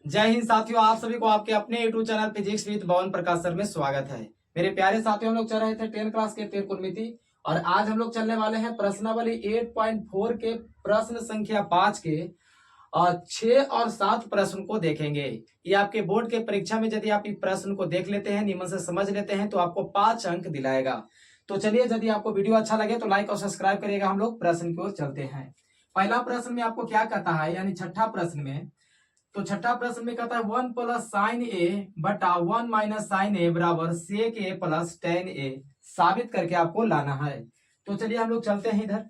जय हिंद साथियों, आप सभी को आपके अपने यूट्यूब चैनल फिजिक्स विद भवन प्रकाश सर में स्वागत है। मेरे प्यारे साथियों, हम लोग चल रहे थे 10 क्लास के त्रिकोणमिति और आज हम लोग चलने वाले हैं प्रश्नावली 8.4 के प्रश्न संख्या 5 के और 6 और 7 प्रश्न को देखेंगे। ये आपके बोर्ड के परीक्षा में यदि आप इस प्रश्न को देख लेते हैं, नियम से समझ लेते हैं तो आपको 5 अंक दिलाएगा। तो चलिए, यदि आपको वीडियो अच्छा लगे तो लाइक और सब्सक्राइब करिएगा। हम लोग प्रश्न की ओर चलते हैं। पहला प्रश्न में आपको क्या कहता है, यानी छठा प्रश्न में, तो छठा प्रश्न में कहता है 1 प्लस साइन ए बटा 1 माइनस साइन ए बराबर सेक ए प्लस टेन ए साबित करके आपको लाना है। तो चलिए हम लोग चलते हैं, इधर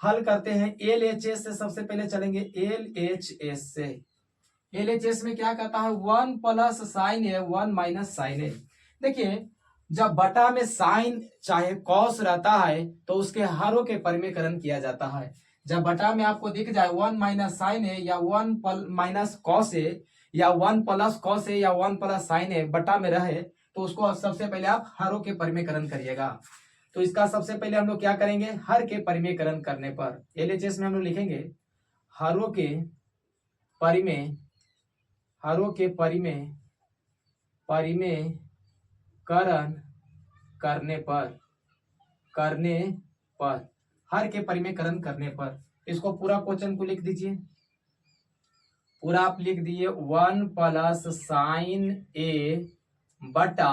हल करते हैं। एल एच एस से सबसे पहले चलेंगे। एल एच एस से, एल एच एस में क्या कहता है 1 प्लस साइन ए 1 माइनस साइन ए। देखिए, जब बटा में साइन चाहे कॉस रहता है तो उसके हरों के परिमेयकरण किया जाता है। जब बटा में आपको दिख जाए 1 माइनस साइन ए या 1 माइनस कॉस ए या 1 प्लस कॉस ए या 1 प्लस साइन ए बटा में रहे तो उसको सबसे पहले आप हरों के परिमेयकरण करिएगा। तो इसका सबसे पहले हम लोग क्या करेंगे, हर के परिमेयकरण करने पर एलएचएस में हम लोग लिखेंगे हरों के परिमेय, हरों के परिमेयकरण करने पर हर के परिमेयकरण करने पर इसको पूरा क्वेश्चन को लिख दीजिए। पूरा आप लिख दिए 1 प्लस साइन ए बटा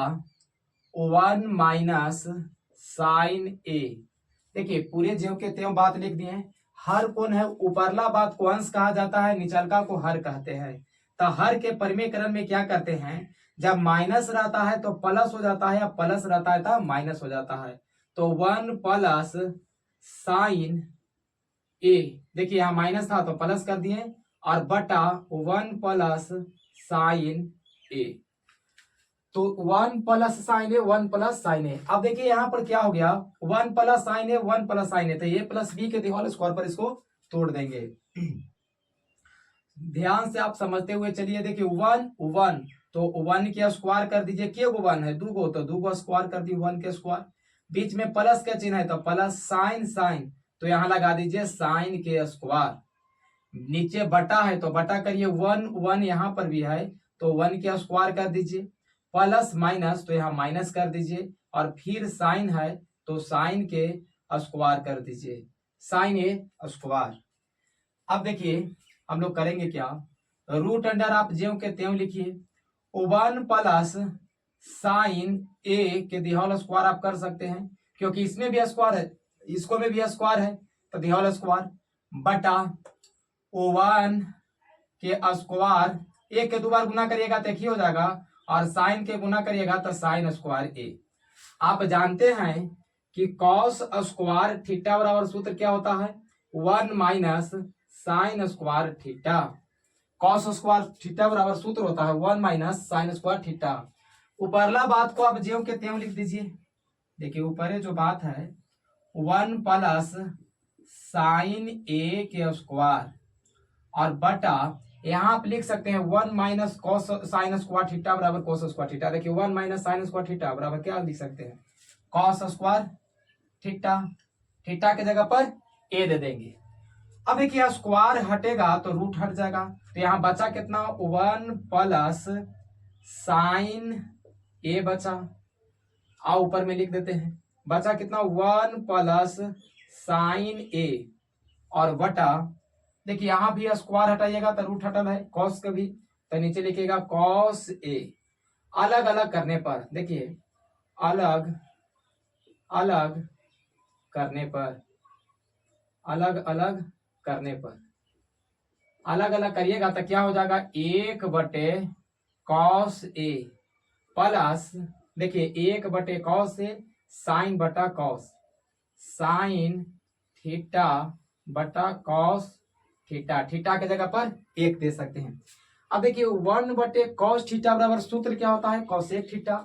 1 माइनस साइन ए। देखिए, पूरे ज्यों के त्यों बात लिख दिए। हर कौन है, ऊपरला बात को अंश कहा जाता है, निचलका को हर कहते हैं। तो हर के परिमेयकरण में क्या करते हैं, जब माइनस रहता है तो प्लस हो जाता है, या प्लस रहता है तो माइनस हो जाता है। तो 1 प्लस साइन ए, देखिए यहाँ माइनस था तो प्लस कर दिए, और बटा 1 प्लस साइन ए। तो 1 प्लस साइन ए 1 प्लस साइन ए। अब देखिए यहाँ पर क्या हो गया, 1 प्लस साइन ए 1 प्लस साइन ए, तो ए प्लस बी के होल स्क्वायर पर इसको तोड़ देंगे। ध्यान से आप समझते हुए चलिए। देखिए 1 1 तो 1 के स्क्वायर कर दीजिए, के गो 1 है, 2 गो, तो 2 गो स्क्वायर कर दिए 1 के स्क्वायर। बीच में प्लस का चिन्ह है तो प्लस साइन साइन, तो यहाँ लगा दीजिए साइन के स्क्वायर। नीचे बटा है तो बटा करिए, 1 1 यहाँ पर भी है तो 1 के स्क्वायर कर दीजिए, प्लस माइनस तो यहाँ माइनस कर दीजिए, और फिर साइन है तो साइन के स्क्वायर कर दीजिए, साइन ए स्क्वायर। अब देखिए हम लोग करेंगे क्या, रूट अंडर आप ज्यों के त्यों लिखिए। 1 प्लस साइन ए के दिहोल स्क्वायर आप कर सकते हैं, क्योंकि इसमें भी स्क्वायर है, इसको में भी स्क्वायर है, तो दिहोल स्क्वायर बटा 1 के स्क्वायर, एक के 2 बार गुना करिएगा तो एक ही हो जाएगा, और साइन के गुना करिएगा तो साइन स्क्वायर ए। आप जानते हैं कि कॉस स्क्वायर थीटा बराबर सूत्र क्या होता है, 1 minus sine square theta. Cos square theta बराबर सूत्र होता है 1 माइनस साइन स्क्वायर थीटा। ऊपरला बात को आप ज्यों के त्यों लिख दीजिए। देखिए ऊपर जो बात है 1 प्लस साइन ए के स्क्वायर, और बटा यहाँ आप लिख सकते हैं 1 minus cos sine square theta बराबर कॉस स्क्वायर थीटा। देखिए 1 माइनस साइन स्क्वायर थीटा बराबर क्या लिख सकते हैं, कॉस स्क्वायर थीटा। थीटा के जगह पर ए दे देंगे। अब देखिए स्क्वायर हटेगा तो रूट हट जाएगा, तो यहाँ बचा कितना, 1 प्लस साइन ए बचा, आ ऊपर में लिख देते हैं, बचा कितना 1 प्लस साइन ए, और बटा देखिए यहाँ भी स्क्वायर हटाइएगा तो रूट हटल है कॉस का भी, तो नीचे लिखिएगा कॉस ए। अलग अलग करने पर, देखिए अलग अलग करने पर, अलग अलग करने पर, अलग अलग करिएगा तो क्या हो जाएगा, 1 बटे कॉस ए प्लस, देखिए 1 बटे कॉस ए साइन बटा कॉस, साइन थीटा बटा कॉस थीटा। थीटा के जगह पर 1 दे सकते हैं। अब देखिए 1 बटे कॉस थीटा बराबर सूत्र क्या होता है, कॉसेक थीटा।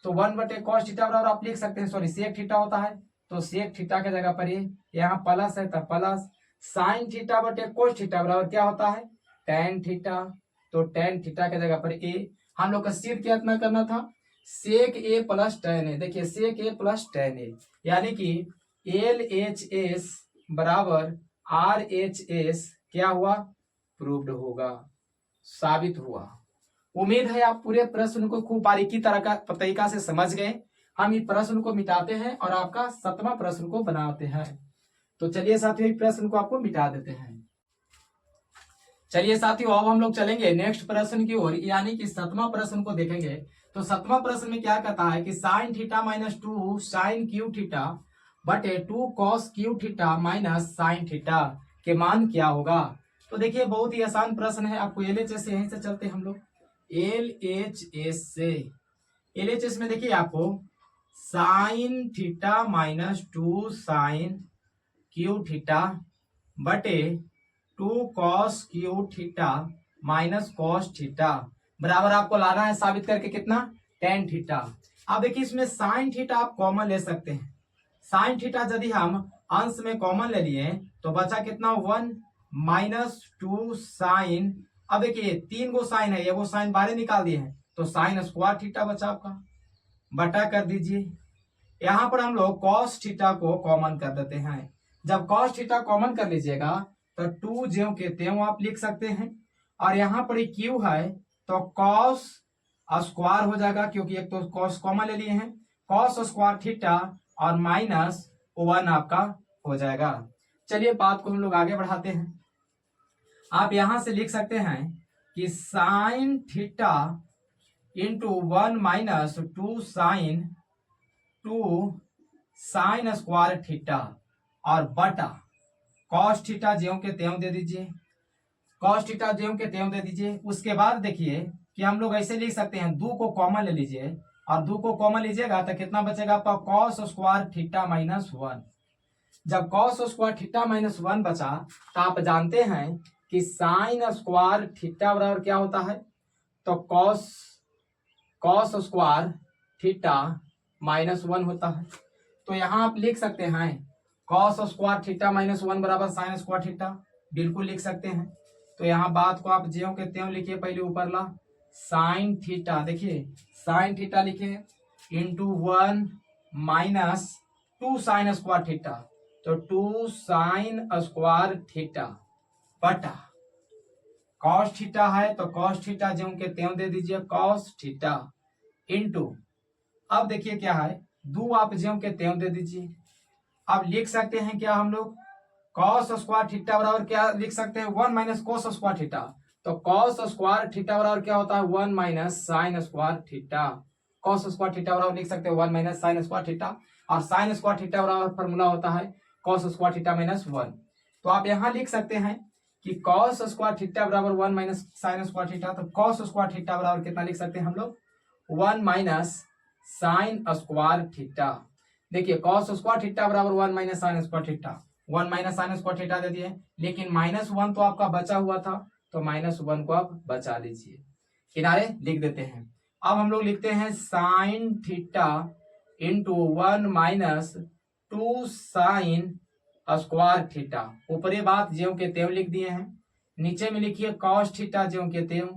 तो 1 बटे कॉस थीटा बराबर आप लिख सकते हैं, सॉरी सेक थीटा होता है, तो सेक थीटा के जगह पर ये यहाँ प्लस है तो प्लस, साइन थीटा बटे कोस थीटा बराबर क्या होता है, टेन थीटा। तो टेन थीटा के जगह पर ए। हम लोग का सीध क्या इतना करना था, सेक ए प्लस टेन ए। देखिए सेक ए प्लस टेन ए, यानी कि एल एच एस बराबर आर एच एस क्या हुआ, प्रूव्ड होगा, साबित हुआ। उम्मीद है आप पूरे प्रश्न को खूब बारीकी तरीका से समझ गए। हम इस प्रश्न को मिटाते हैं और आपका 7वां प्रश्न को बनाते हैं। तो चलिए साथियों, प्रश्न को आपको मिटा देते हैं। चलिए साथियों, अब हम लोग चलेंगे नेक्स्ट प्रश्न की ओर, यानी कि 7वां प्रश्न को देखेंगे। तो 7वां प्रश्न में क्या कहता है कि sine theta minus 2 sine cube theta बटे 2 cos cube theta minus sine theta के मान क्या होगा। तो देखिए बहुत ही आसान प्रश्न है। आपको LHS से, यहीं से चलते हम लोग LHS से। LHS में देखिए आपको sine theta minus 2 sine cube theta बटे 2 cos cube theta minus cos theta बराबर आपको लाना है साबित करके कितना, tan थीटा। अब देखिए इसमें साइन थीटा आप कॉमन ले सकते हैं। साइन थीटा यदि हम अंश में कॉमन ले लिए तो बचा कितना 1 माइनस 2 साइन। अब देखिए 3 गो साइन है, एगो साइन बाहर निकाल दिए हैं तो साइन स्क्वायर थीटा बचा आपका, बटा कर दीजिए। यहां पर हम लोग कॉस थीटा को कॉमन कर देते हैं। जब कॉस थीटा कॉमन कर लीजिएगा तो 2 ज्यों के त्यों आप लिख सकते हैं। और यहाँ पर क्यू है तो कॉस स्क्वायर हो जाएगा, क्योंकि एक तो कॉस कॉमन ले लिए हैं, कॉस स्क्वायर थीटा और माइनस 1 आपका हो जाएगा। चलिए बात को हम लोग आगे बढ़ाते हैं। आप यहां से लिख सकते हैं कि sine theta into 1 minus 2 sine 2 sine square theta और बटा कॉस थीटा ज्यों के त्यों दे दीजिए, कॉस थीटा ज्यों के त्यों दे दीजिए। उसके बाद देखिए कि हम लोग ऐसे लिख सकते हैं, 2 को कॉमन ले लीजिए और 2 को कॉमन लीजिएगा तो कितना बचेगा आपका कॉस स्क्वायर थीटा माइनस 1। जब कॉस स्क्वायर थीटा माइनस 1 बचा तो आप जानते हैं कि साइन स्क्वायर थीटा बराबर क्या होता है, तो कॉस स्क्वायर थीटा माइनस 1 होता है। तो यहां आप लिख सकते हैं कॉस स्क्वायर थीटा माइनस 1 बराबर साइन स्क्वायर थीटा, बिल्कुल लिख सकते हैं। तो यहाँ बात को आप ज्यों के त्यों लिखिए, पहले ऊपर ला साइन थीटा, देखिए साइन थीटा लिखे into 1 minus 2 sine square theta, तो 2 साइन स्क्वायर थीटा बटा कॉस थीटा है तो कॉस थीटा ज्यों के त्यों दे दीजिए कॉस थीटा इंटू, अब देखिए क्या है 2 आप ज्यों के त्यों दे दीजिए। अब लिख सकते हैं क्या हम लोग कॉस स्क्वायर थीटा बराबर क्या लिख सकते हैं 1 माइनस कॉस स्क्वायर थीटा, तो कॉस स्क्वायर थीटा बराबर क्या होता है 1 minus sine square theta. Cos square theta बराबर लिख सकते हैं 1 माइनस साइन स्क्वायर थीटा, और साइन स्क्वायर थीटा बराबर फॉर्मूला होता है कॉस स्क्वायर थीटा माइनस 1। तो आप यहाँ लिख सकते हैं कि कॉस स्क्वायर थीटा बराबर 1 माइनस साइन स्क्वायर थीटा, तो कॉस स्क्वायर थीटा बराबर कितना लिख सकते हैं हम लोग 1 माइनस साइन स्क्वायर थीटा। देखिए कॉस स्क्वायर थीटा बराबर 1 minus sine square theta, 1 minus sine square theta दे दिए, लेकिन -1 तो आपका बचा हुआ था तो -1 को आप बचा लीजिए, किनारे लिख देते हैं। अब हम लोग लिखते हैं sign theta into 1 minus 2 sine square theta, ऊपरी बात ज्यों के त्यों लिख दिए हैं, नीचे में लिखिए कॉस थीटा ज्यों के त्यों।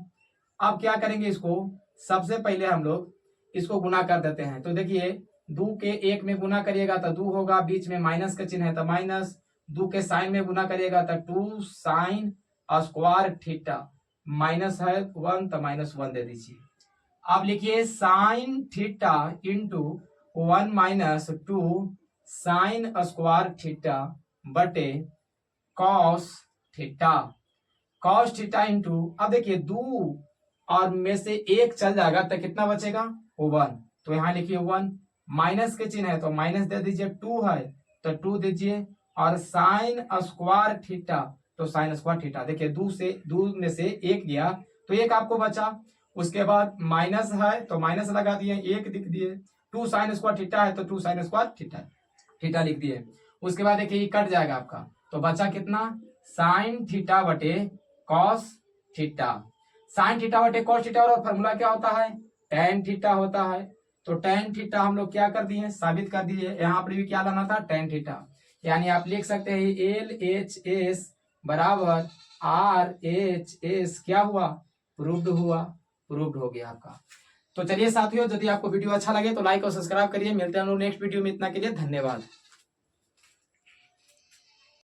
अब क्या करेंगे, इसको सबसे पहले हम लोग इसको गुना कर देते हैं। तो देखिए 2 के 1 में गुना करिएगा तो 2 होगा, बीच में माइनस का चिन्ह है तो माइनस, 2 के साइन में गुना करिएगा तो 2 साइन स्क्वायर थीटा, माइनस है 1 तो -1 दे दीजिए। अब लिखिए sine theta into 1 minus 2 sine square theta बटे cos theta, cos theta into, अब देखिए 2 और में से 1 चल जाएगा तो कितना बचेगा 1, तो यहाँ लिखिए 1, माइनस के चिन्ह है तो माइनस दे दीजिए, 2 है तो 2 दीजिए, और साइन स्क्वायर थीटा तो साइन स्क्वायर थीटा, देखिए 2 में से 1 गया तो 1 आपको बचा। उसके बाद माइनस है तो माइनस लगा दिए, 1 लिख दिए, 2 साइन स्क्वायर थीटा है तो 2 साइन स्क्वायर थीटा लिख दिए। उसके बाद देखिए कट जाएगा आपका, तो बचा कितना साइन थीटा बटे कॉस थीटा। साइन थीटा बटे कॉस थीटा और फॉर्मूला क्या होता है tan थीटा होता है, तो tan थीटा हम लोग क्या कर दिए साबित कर दिए। यहाँ पर भी क्या लाना था tan थीटा, यानी आप लिख सकते हैं LHS बराबर RHS क्या हुआ प्रूव्ड हो गया आपका। तो चलिए साथियों, यदि आपको वीडियो अच्छा लगे तो लाइक और सब्सक्राइब करिए। मिलते हैं हम लोग नेक्स्ट वीडियो में, इतना के लिए धन्यवाद।